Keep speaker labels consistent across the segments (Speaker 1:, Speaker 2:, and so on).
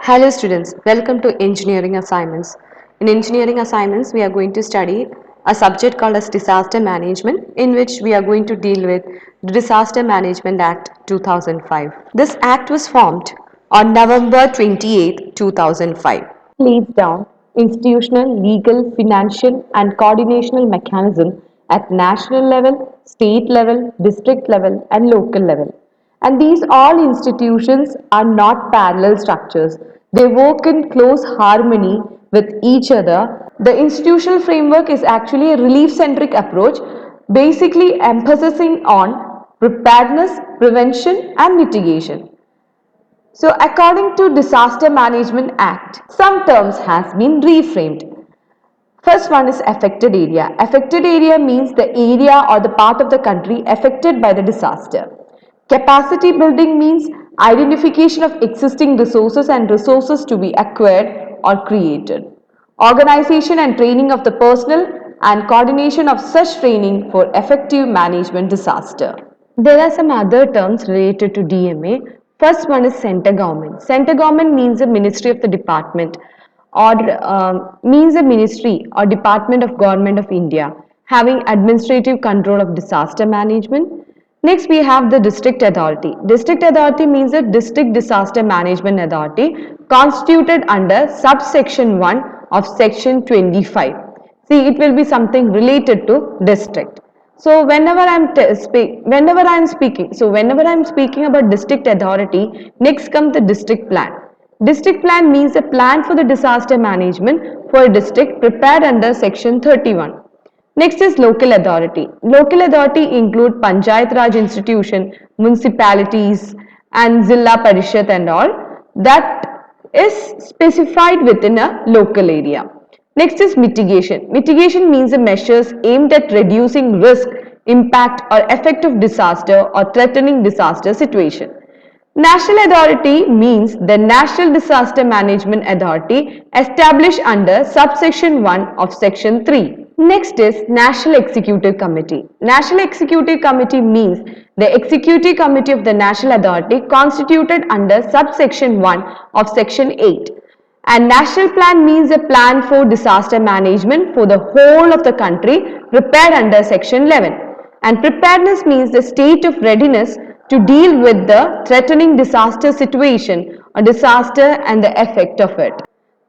Speaker 1: Hello students, welcome to engineering assignments. In engineering assignments, we are going to study a subject called as disaster management, in which we are going to deal with the Disaster Management Act 2005. This act was formed on November 28, 2005. Lays down institutional, legal, financial and coordinational mechanism at national level, state level, district level and local level. And these all institutions are not parallel structures. They work in close harmony with each other. The institutional framework is actually a relief-centric approach, basically emphasizing on preparedness, prevention and mitigation. So according to Disaster Management Act, some terms has been reframed. First one is affected area. Affected area means the area or the part of the country affected by the disaster. Capacity building means identification of existing resources and resources to be acquired or created. Organization and training of the personnel and coordination of such training for effective management disaster. There are some other terms related to DMA. First one is center government. Center government means a ministry of the department or means a ministry or department of government of India having administrative control of disaster management. Next we have the district authority. District authority means a district disaster management authority constituted under subsection 1 of section 25. See, it will be something related to district. So whenever I'm speaking about district authority, next comes the district plan. District plan means a plan for the disaster management for a district prepared under section 31. Next is local authority. Local authority include Panchayat Raj institution, municipalities and Zilla Parishad and all that is specified within a local area. Next is mitigation. Mitigation means the measures aimed at reducing risk, impact or effect of disaster or threatening disaster situation. National authority means the National Disaster Management Authority established under subsection 1 of section 3. Next is National Executive Committee. National Executive Committee means the Executive Committee of the National Authority constituted under subsection 1 of section 8. And national plan means a plan for disaster management for the whole of the country prepared under section 11. And preparedness means the state of readiness to deal with the threatening disaster situation or disaster and the effect of it.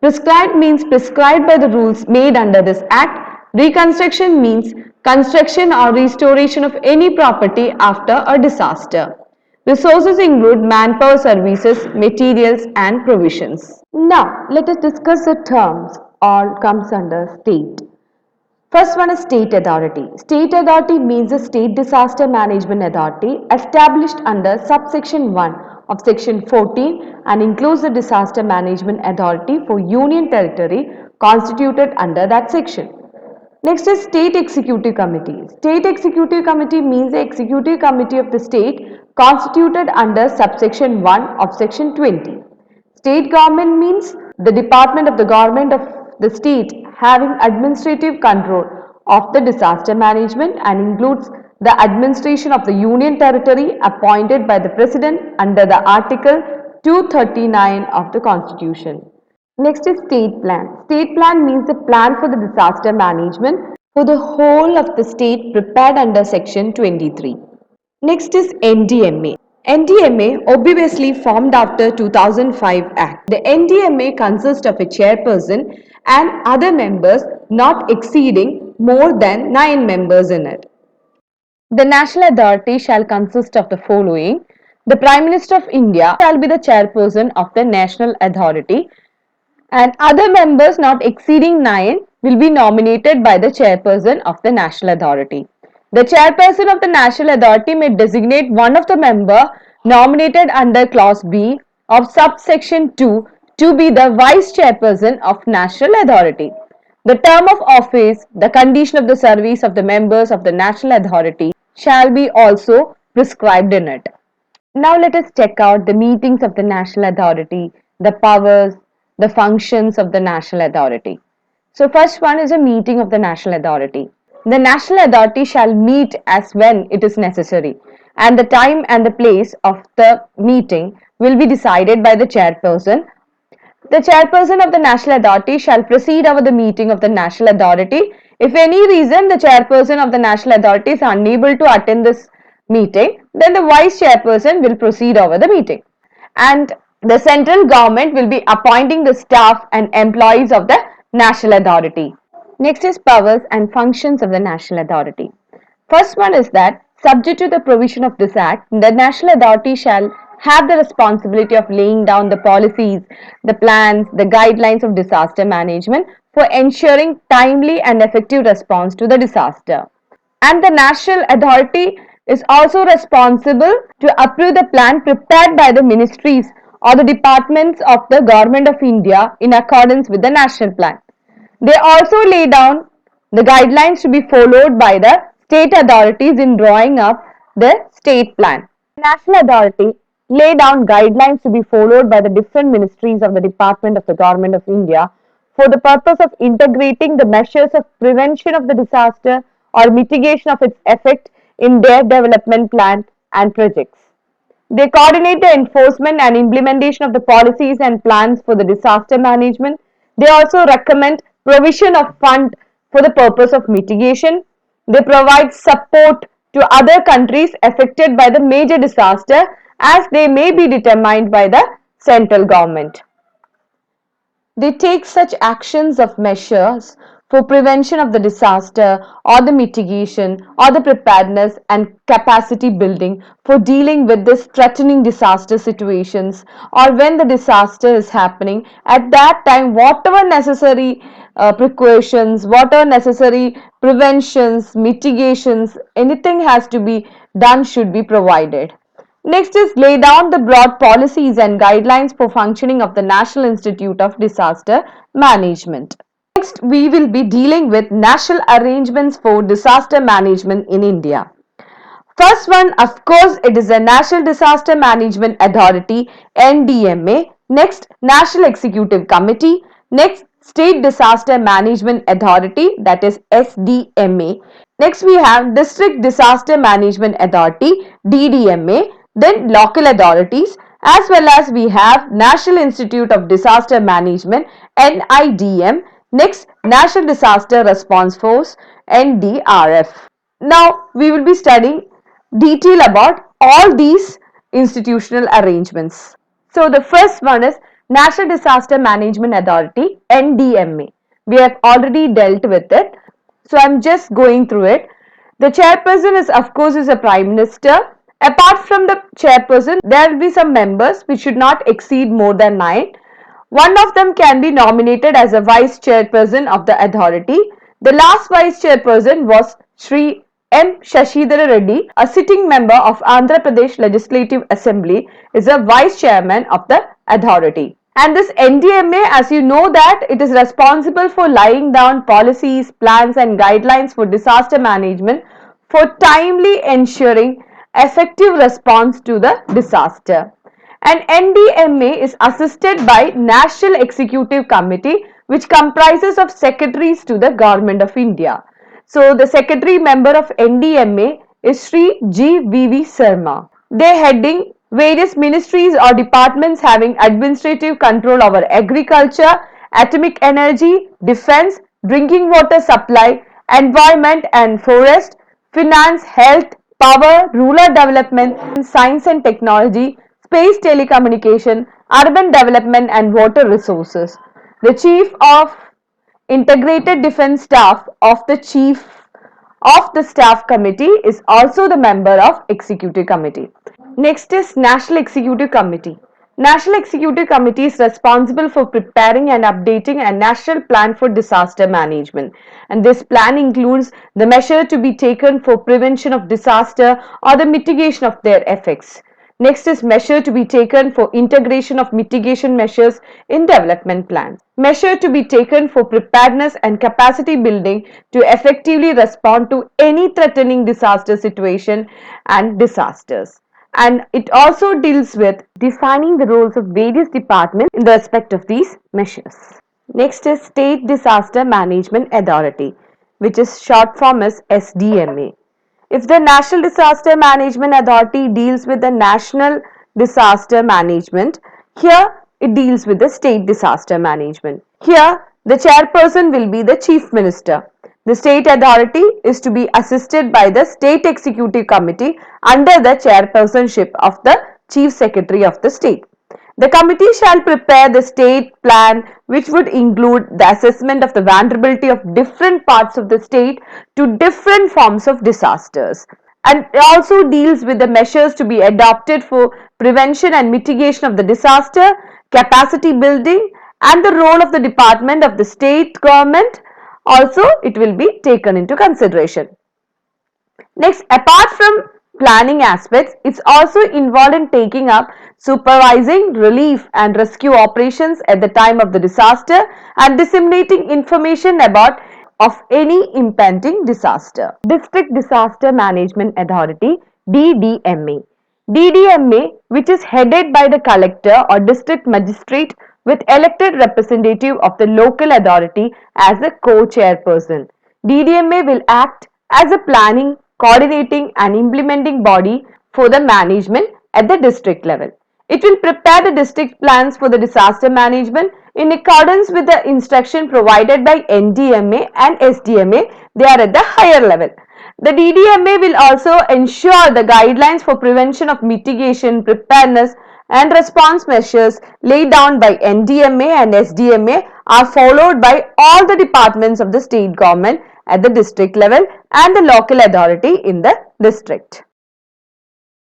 Speaker 1: Prescribed means prescribed by the rules made under this act. Reconstruction means construction or restoration of any property after a disaster. Resources include manpower services, materials and provisions. Now, let us discuss the terms all comes under state. First one is state authority. State authority means a state disaster management authority established under subsection 1 of section 14 and includes the disaster management authority for union territory constituted under that section. Next is State Executive Committee. State Executive Committee means the Executive Committee of the state constituted under subsection 1 of section 20. State government means the department of the government of the state having administrative control of the disaster management and includes the administration of the union territory appointed by the president under the article 239 of the constitution. Next is state plan. State plan means the plan for the disaster management for the whole of the state prepared under section 23. Next is NDMA. NDMA obviously formed after 2005 Act. The NDMA consists of a chairperson and other members not exceeding more than 9 members in it. The national authority shall consist of the following. The Prime Minister of India shall be the chairperson of the national authority and other members not exceeding 9 will be nominated by the chairperson of the national authority. The chairperson of the national authority may designate one of the member nominated under clause B of subsection 2 to be the vice chairperson of national authority. The term of office, the condition of the service of the members of the national authority shall be also prescribed in it. Now let us check out the meetings of the national authority, the powers, the functions of the national authority. So first one is a meeting of the national authority. The national authority shall meet as when it is necessary, and the time and the place of the meeting will be decided by the chairperson The chairperson of the national authority shall proceed over the meeting of the national authority. If any reason the chairperson of the national authority is unable to attend this meeting, then the vice chairperson will proceed over the meeting. And the central government will be appointing the staff and employees of the national authority. Next is powers and functions of the national authority. First one is that, subject to the provision of this Act, the national authority shall have the responsibility of laying down the policies, the plans, the guidelines of disaster management for ensuring timely and effective response to the disaster. And the national authority is also responsible to approve the plan prepared by the ministries or the departments of the Government of India in accordance with the national plan. They also lay down the guidelines to be followed by the state authorities in drawing up the state plan. The national authority lay down guidelines to be followed by the different ministries of the Department of the Government of India for the purpose of integrating the measures of prevention of the disaster or mitigation of its effect in their development plan and projects. They coordinate the enforcement and implementation of the policies and plans for the disaster management. They also recommend provision of fund for the purpose of mitigation. They provide support to other countries affected by the major disaster as they may be determined by the central government. They take such actions of measures for prevention of the disaster or the mitigation or the preparedness and capacity building for dealing with this threatening disaster situations, or when the disaster is happening at that time, whatever necessary precautions, whatever necessary preventions, mitigations, anything has to be done should be provided. Next is lay down the broad policies and guidelines for functioning of the National Institute of Disaster Management. Next, we will be dealing with national arrangements for disaster management in India. First one, of course, it is the National Disaster Management Authority, NDMA. Next, National Executive Committee. Next, State Disaster Management Authority, that is SDMA. Next, we have District Disaster Management Authority, DDMA. Then local authorities, as well as we have National Institute of Disaster Management, NIDM. Next, National Disaster Response Force, NDRF. Now, we will be studying detail about all these institutional arrangements. So, the first one is National Disaster Management Authority, NDMA. We have already dealt with it. So, I am just going through it. The chairperson is, of course, is a prime minister. Apart from the chairperson, there will be some members which should not exceed more than 9. One of them can be nominated as a vice chairperson of the authority. The last vice chairperson was Sri M. Shashidhara Reddy, a sitting member of Andhra Pradesh Legislative Assembly, is a vice chairman of the authority. And this NDMA, as you know, that it is responsible for laying down policies, plans and guidelines for disaster management for timely ensuring effective response to the disaster. And NDMA is assisted by National Executive Committee, which comprises of secretaries to the Government of India. So, the secretary member of NDMA is Sri G.V.V. Sarma. They heading various ministries or departments having administrative control over agriculture, atomic energy, defense, drinking water supply, environment and forest, finance, health, power, rural development, science and technology, space telecommunication, urban development and water resources. The Chief of Integrated Defense Staff of the Chief of the Staff Committee is also the member of Executive Committee. Next is National Executive Committee. National Executive Committee is responsible for preparing and updating a national plan for disaster management, and this plan includes the measure to be taken for prevention of disaster or the mitigation of their effects. Next is measure to be taken for integration of mitigation measures in development plans. Measure to be taken for preparedness and capacity building to effectively respond to any threatening disaster situation and disasters. And it also deals with defining the roles of various departments in respect of these measures. Next is State Disaster Management Authority, which is short form as SDMA. If the National Disaster Management Authority deals with the national disaster management, here it deals with the state disaster management. Here, the chairperson will be the chief minister. The state authority is to be assisted by the state executive committee under the chairpersonship of the chief secretary of the state. The committee shall prepare the state plan, which would include the assessment of the vulnerability of different parts of the state to different forms of disasters, and it also deals with the measures to be adopted for prevention and mitigation of the disaster, capacity building, and the role of the department of the state government. Also, it will be taken into consideration. Next, apart from planning aspects, it's also involved in taking up supervising relief and rescue operations at the time of the disaster and disseminating information about of any impending disaster. District Disaster Management Authority, DDMA. DDMA, which is headed by the collector or district magistrate with elected representative of the local authority as a co-chairperson. DDMA will act as a planning, coordinating and implementing body for the management at the district level. It will prepare the district plans for the disaster management in accordance with the instruction provided by NDMA and SDMA. They are at the higher level. The DDMA will also ensure the guidelines for prevention of mitigation, preparedness and response measures laid down by NDMA and SDMA are followed by all the departments of the state government at the district level and the local authority in the district.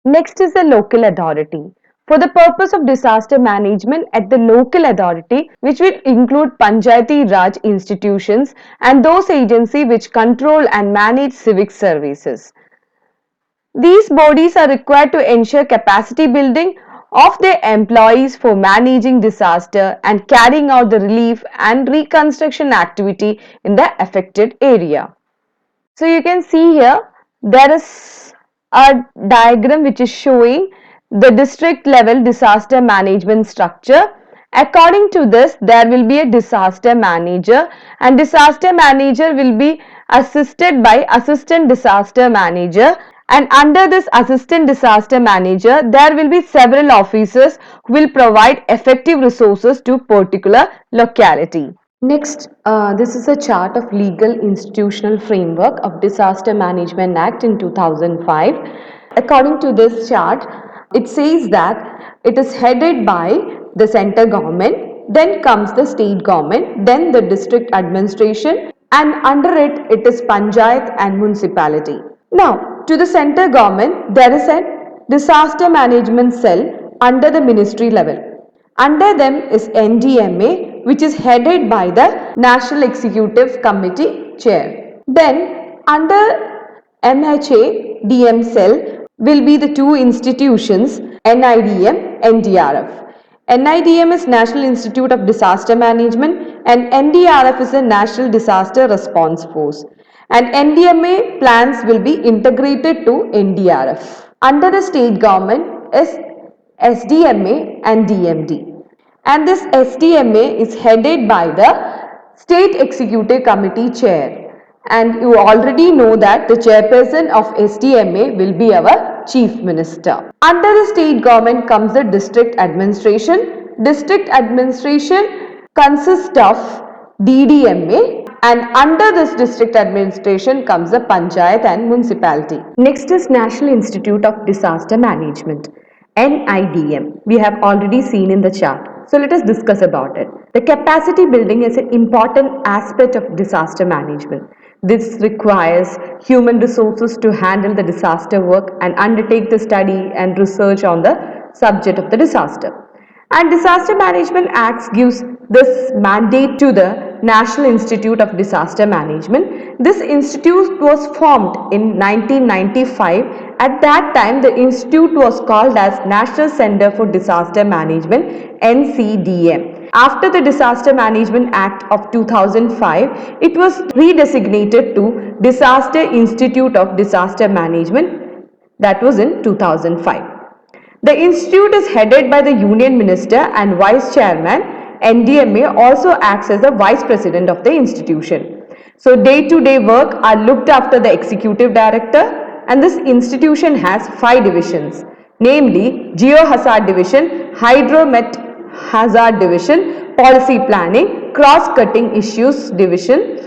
Speaker 1: Next is the local authority. For the purpose of disaster management at the local authority, which will include Panchayati Raj institutions and those agencies which control and manage civic services. These bodies are required to ensure capacity building of their employees for managing disaster and carrying out the relief and reconstruction activity in the affected area. So you can see here there is a diagram which is showing the district level disaster management structure. According to this, there will be a disaster manager, and disaster manager will be assisted by assistant disaster manager, and under this assistant disaster manager there will be several officers who will provide effective resources to particular locality. Next, this is a chart of legal institutional framework of Disaster Management Act in 2005. According to this chart, it says that it is headed by the center government, then comes the state government, then the district administration, and under it, it is panchayat and municipality. Now, to the center government, there is a disaster management cell under the ministry level. Under them is NDMA, which is headed by the National Executive Committee Chair. Then under MHA cell will be the two institutions NIDM, NDRF. NIDM is National Institute of Disaster Management and NDRF is the National Disaster Response Force. And NDMA plans will be integrated to NDRF. Under the state government is SDMA and DMD. And this SDMA is headed by the State Executive Committee Chair. And you already know that the chairperson of SDMA will be our Chief Minister. Under the state government comes the district administration. District administration consists of DDMA, and under this district administration comes the panchayat and municipality. Next is National Institute of Disaster Management, NIDM. We have already seen in the chart. So let us discuss about it. The capacity building is an important aspect of disaster management. This requires human resources to handle the disaster work and undertake the study and research on the subject of the disaster. And Disaster Management Act gives this mandate to the National Institute of Disaster Management. This institute was formed in 1995. At that time, the institute was called as National Center for Disaster Management, NCDM. After the Disaster Management Act of 2005, it was redesignated to Disaster Institute of Disaster Management. That was in 2005. The institute is headed by the Union Minister and Vice Chairman. NDMA also acts as the Vice President of the institution. So day-to-day work are looked after the Executive Director, and this institution has 5 divisions, namely Geohazard Division, hazard division, policy planning, cross-cutting issues division,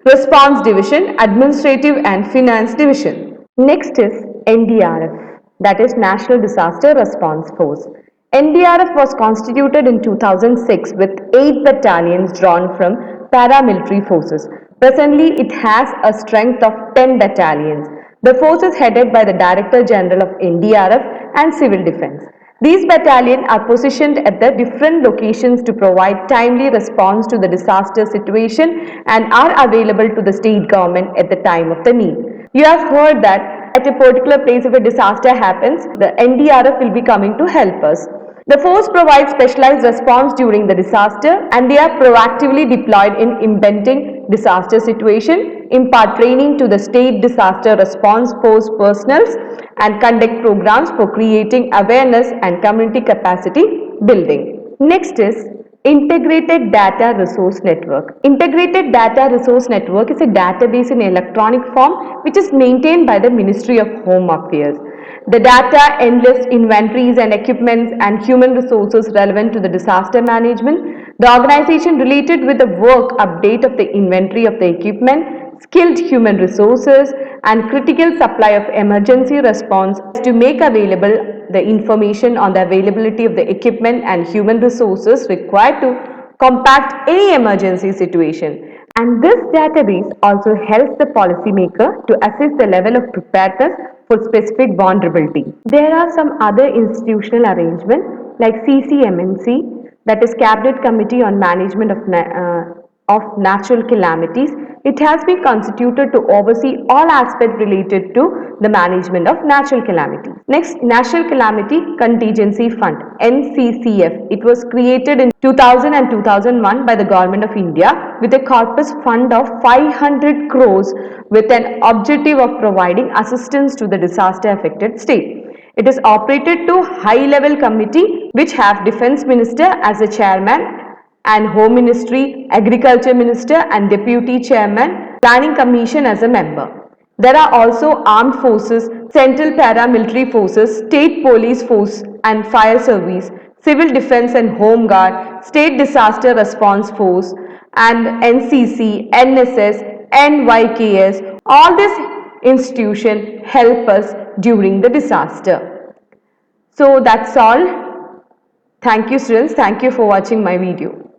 Speaker 1: response division, administrative and finance division. Next is NDRF, that is National Disaster Response Force. NDRF was constituted in 2006 with 8 battalions drawn from paramilitary forces. Presently, it has a strength of 10 battalions. The force is headed by the Director General of NDRF and Civil Defense. These battalions are positioned at the different locations to provide timely response to the disaster situation and are available to the state government at the time of the need. You have heard that at a particular place if a disaster happens, the NDRF will be coming to help us. The force provides specialized response during the disaster and they are proactively deployed in impending disaster situation, impart training to the state disaster response force personnel and conduct programs for creating awareness and community capacity building. Next is Integrated Data Resource Network. Integrated Data Resource Network is a database in electronic form which is maintained by the Ministry of Home Affairs. The data enlists inventories and equipments and human resources relevant to the disaster management. The organization related with the work update of the inventory of the equipment, skilled human resources and critical supply of emergency response to make available the information on the availability of the equipment and human resources required to combat any emergency situation. And this database also helps the policymaker to assess the level of preparedness for specific vulnerability. There are some other institutional arrangements like CCMNC, that is Cabinet Committee on Management of Natural Calamities. It has been constituted to oversee all aspects related to the management of natural calamities. Next, National Calamity Contingency Fund, NCCF. It was created in 2000 and 2001 by the Government of India with a corpus fund of 500 crores with an objective of providing assistance to the disaster affected state. It is operated to high level committee which have Defence Minister as the chairman and Home Ministry, Agriculture Minister and Deputy Chairman, Planning Commission as a member. There are also armed forces, central paramilitary forces, state police force and fire service, civil defense and home guard, state disaster response force and NCC, NSS, NYKS. All these institutions help us during the disaster. So that's all. Thank you students. Thank you for watching my video.